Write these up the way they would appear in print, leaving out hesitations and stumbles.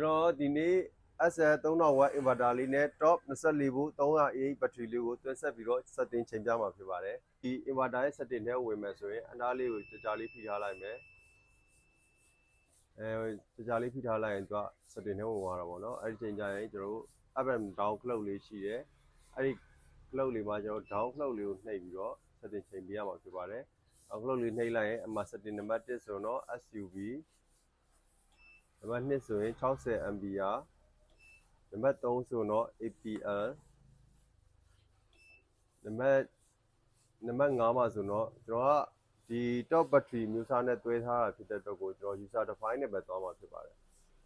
ကျွန်တော်ဒီနေ့ SL 3000W inverter လေးနဲ့ top 24 volt 300Ah battery လေးကိုတွဲဆက်ပြီးတော့ setting ချိန်ပြမှာဖြစ်ပါတယ်ဒီ inverter ရဲ့ setting ထဲဝင်မယ်ဆိုရင်အနားလေးကိုကြာလေးဖိထားလိုက်မယ်ကြာလေးဖိထားလိုက်ရင်သူက setting ထဲဝင်သွားတာပေါ့နော်အဲ့ဒီချိန်ကျရင်ကျွန်တော်တို့ up and down clock လေးရှိတယ်အဲ့ဒီ clock လေးမှာကျွန်တော် down clock လေးကိုနှိပ်ပြီးတော့ setting ချိန်ပြရမှာဖြစ်ပါတယ်down clock လေးနှိပ်လိုက်ရင်အမှ setting နံပါတ်1ဆိုတော့ SUV နံပါတ်2ဆိုရင်60 ampere နံပါတ်3ဆိုတော့ APL နံပါတ်5မှာဆိုတော့ကျွန်တော်ကဒီ top battery မျိုးစားနဲ့တွဲထားတာဖြစ်တဲ့အတွက်ကိုကျွန်တော် user define နဲ့ပဲသွားမှာဖြစ်ပါတယ်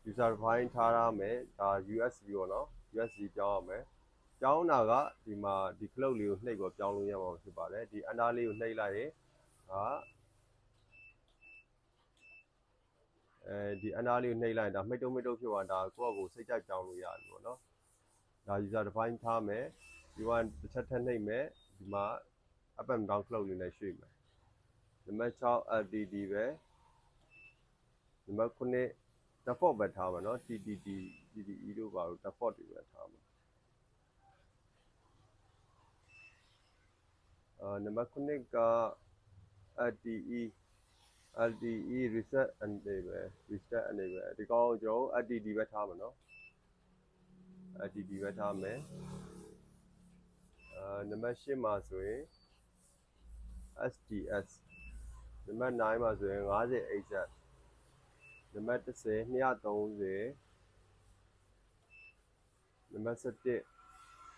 user define ထားရမယ်ဒါ USB ပေါ့နော် USB ပြောင်းရမယ်ပြောင်းတာကဒီမှာဒီ clock လေးကိုနှိပ်ပြီးပြောင်းလို့ရမှာဖြစ်ပါတယ်ဒီ under လေးကိုနှိပ်လိုက်ရင်ဒီအနားလေးကိုနှိပ်လိုက်ဒါမိတ်တုံးဖြစ်သွားတာကိုယ့်အကိုစိတ်ကြိုက်ကြောင်းလို့ရတယ်ပေါ့နော်ဒါ user define ထားမယ်ဒီကတစ်ချက်ထပ်နှိပ်မယ်ဒီမှာ up and down clock လေးနဲ့ရွှေ့မယ်နံပါတ်6 LTD ပဲနံပါတ်9 default ပဲထားမှာနော် TTD TTE တို့ပါလို့ default တွေပဲထားမှာနံပါတ်9က LTE reset enable ဒီကောင်ကိုကျွန်တော် LTD ပဲထားမှာနော် LTD ပဲထားမယ်နံပါတ်10မှာဆိုရင် SDS နံပါတ်9မှာဆိုရင် 50HZ နံပါတ်10 230နံပါတ်17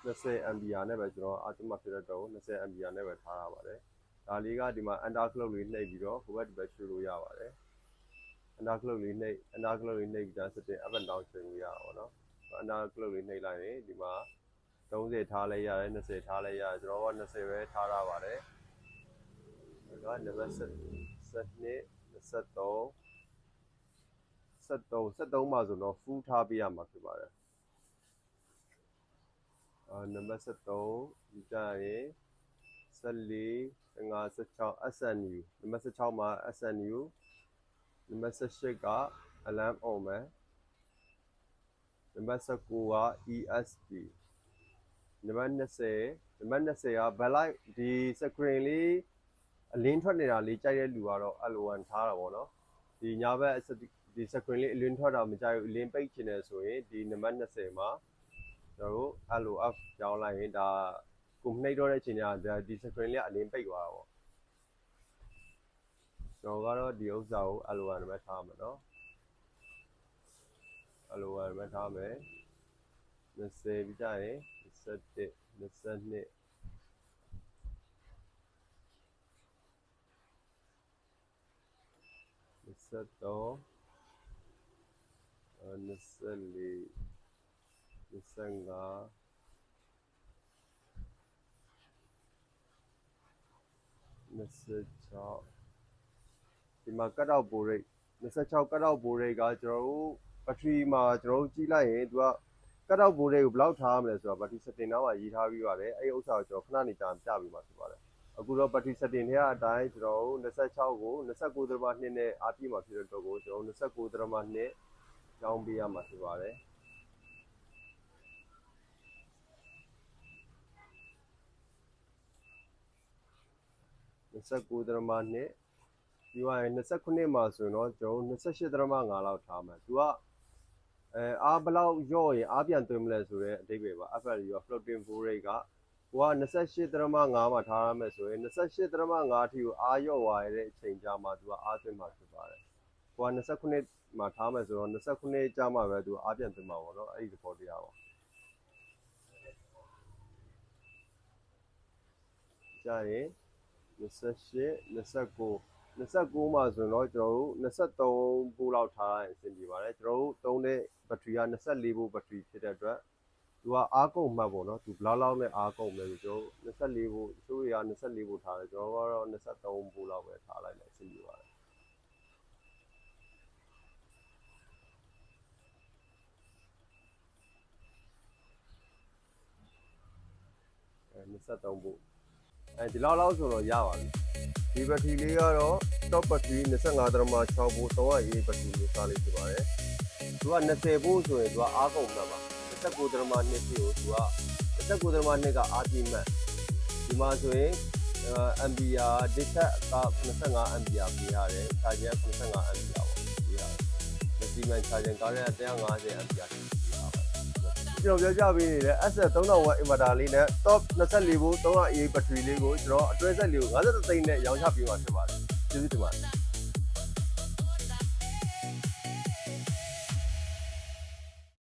20 ampere နဲ့ပဲကျွန်တော်အတူမှဖြစ်တဲ့တော့20 ampere နဲ့ပဲထားရပါတယ်ဒါလေးကဒီမှာ under clock လေးနှိပ်ပြီးတော့ဟိုဘက်ဒီဘက်ရွှေ့လို့ရပါတယ် under clock လေးနှိပ်ပြီးသား setting up and down ချိန်လို့ရတာပေါ့နော် under clock လေးနှိပ်လိုက်ရင်ဒီမှာ30ထားလဲရတယ်20ထားလဲရတယ်ကျွန်တော်က20ပဲထားရပါတယ်ဒါကနံပါတ်73မှာဆိုတော့ full ထားပေးရမှာဖြစ်ပါတယ်နံပါတ်73ဒီကြရင်14 16 SNU နံပါတ်16မှာ SNU နံပါတ်18က alarm on မယ်နံပါတ်19က ESP နံပါတ်20က backlight ဒီ screen လေးအလင်းထွက်နေတာလေးကြိုက်တဲ့လူကတော့ L1 ထားတာပေါ့နော်ဒီညာဘက်ဒီ screen လေးအလင်းထွက်တာမကြိုက်ဘူးအလင်းပိတ်ချင်တယ်ဆိုရင်ဒီနံပါတ်20မှာကျွန်တော်တို့ LOF ကြောင်းလိုက်ရင်ဒါကိုနှိပ်တော့တဲ့အချိန်ကျဒီ screen လေးကအလင်းပိတ်သွားတာပေါ့ကျွန်တော်ကတော့ဒီဥစ္စာကို L1 ပဲထားမှာနော် L1 ပဲထားမယ်20ပြီးကြရင်21 22 23 24 25 26ဒီမှာ cut out bore rate 26 cut out bore rate ကကျွန်တော်တို့ battery မှာကျွန်တော်တို့ကြည့်လိုက်ရင်သူက cut out bore rate ကိုဘယ်လောက်ထားရမလဲဆိုတော့ battery setting နောက်မှာရေးထားပြီးပါတယ်အဲ့ဒီဥစ္စာကိုကျွန်တော်ခဏနေကြာပြပေးမှာဖြစ်ပါတယ်အခုတော့ battery setting ထဲကအတိုင်းကျွန်တော်တို့26ကို 29.2 နဲ့အားပြည့်မှာဖြစ်တဲ့အတွက်ကိုကျွန်တော်တို့ 29.2 ကြောင်းပေးရမှာဖြစ်ပါတယ်29.2ဒီက29မှာဆိုရင်တော့ကျွန်တော် 28.5 လောက်ထားမယ်သူကအားဘလောက်ရော့ရင်အားပြန်သွင်းမလဲဆိုတော့အဓိပ္ပာယ်ပါ FL ရော floating bore rate ကကိုက 28.5 မှာထားရမယ်ဆိုရင် 28.5 အထိကိုအားရော့သွားရတဲ့အချိန်ကြာမှသူကအားသွင်းမှာဖြစ်ပါတယ်ကိုက29မှာထားမယ်ဆိုတော့29ကြာမှပဲသူအားပြန်သွင်းမှာပေါ့နော်အဲ့ဒီသဘောတရားပါကြာရင်28 29မှာဆိုတော့ကျွန်တော်တို့23 volt လောက်ထားရင်အဆင်ပြေပါတယ်ကျွန်တော်တို့သုံးတဲ့ battery က24 volt battery ဖြစ်တဲ့အတွက်သူကအားကုန်မှတ်ပေါ့နော်သူဘလောက်လောက်နဲ့အားကုန်မယ်ဆိုကျွန်တော်24 volt သူတွေက24 volt ထားတယ်ကျွန်တော်ကတော့23 volt လောက်ပဲထားလိုက်လိုက်အဆင်ပြေပါတယ်23 volt ဒီလောက်ဆိုတော့ရပါပြီဒီ battery လေးကတော့ top battery 25.6 volt 300 battery မျိုးစားလေးဖြစ်ပါတယ် သူက20ဖို့ဆိုရင်သူကအားကုန်မှတ်ပါ29.2ဖြစ်ကိုသူက29.2ကအားပြည့်မှတ်ဒီမှာဆိုရင်ampere discharge က25 ampere ပေးရတယ် charger 25 ampere ပေါ့ပေးရတယ် maximum charging current 150 ampere ကျွန်တော်ပြောပြပေးနေတဲ့ asset 3000W inverter လေးနဲ့ top 24 volt 300 AH battery လေးကိုကျွန်တော်အတွဲဆက်လေးကို53သိန်းနဲ့ရောင်းချပေးမှာဖြစ်ပါတယ်ကျေးဇူးတင်ပါတယ်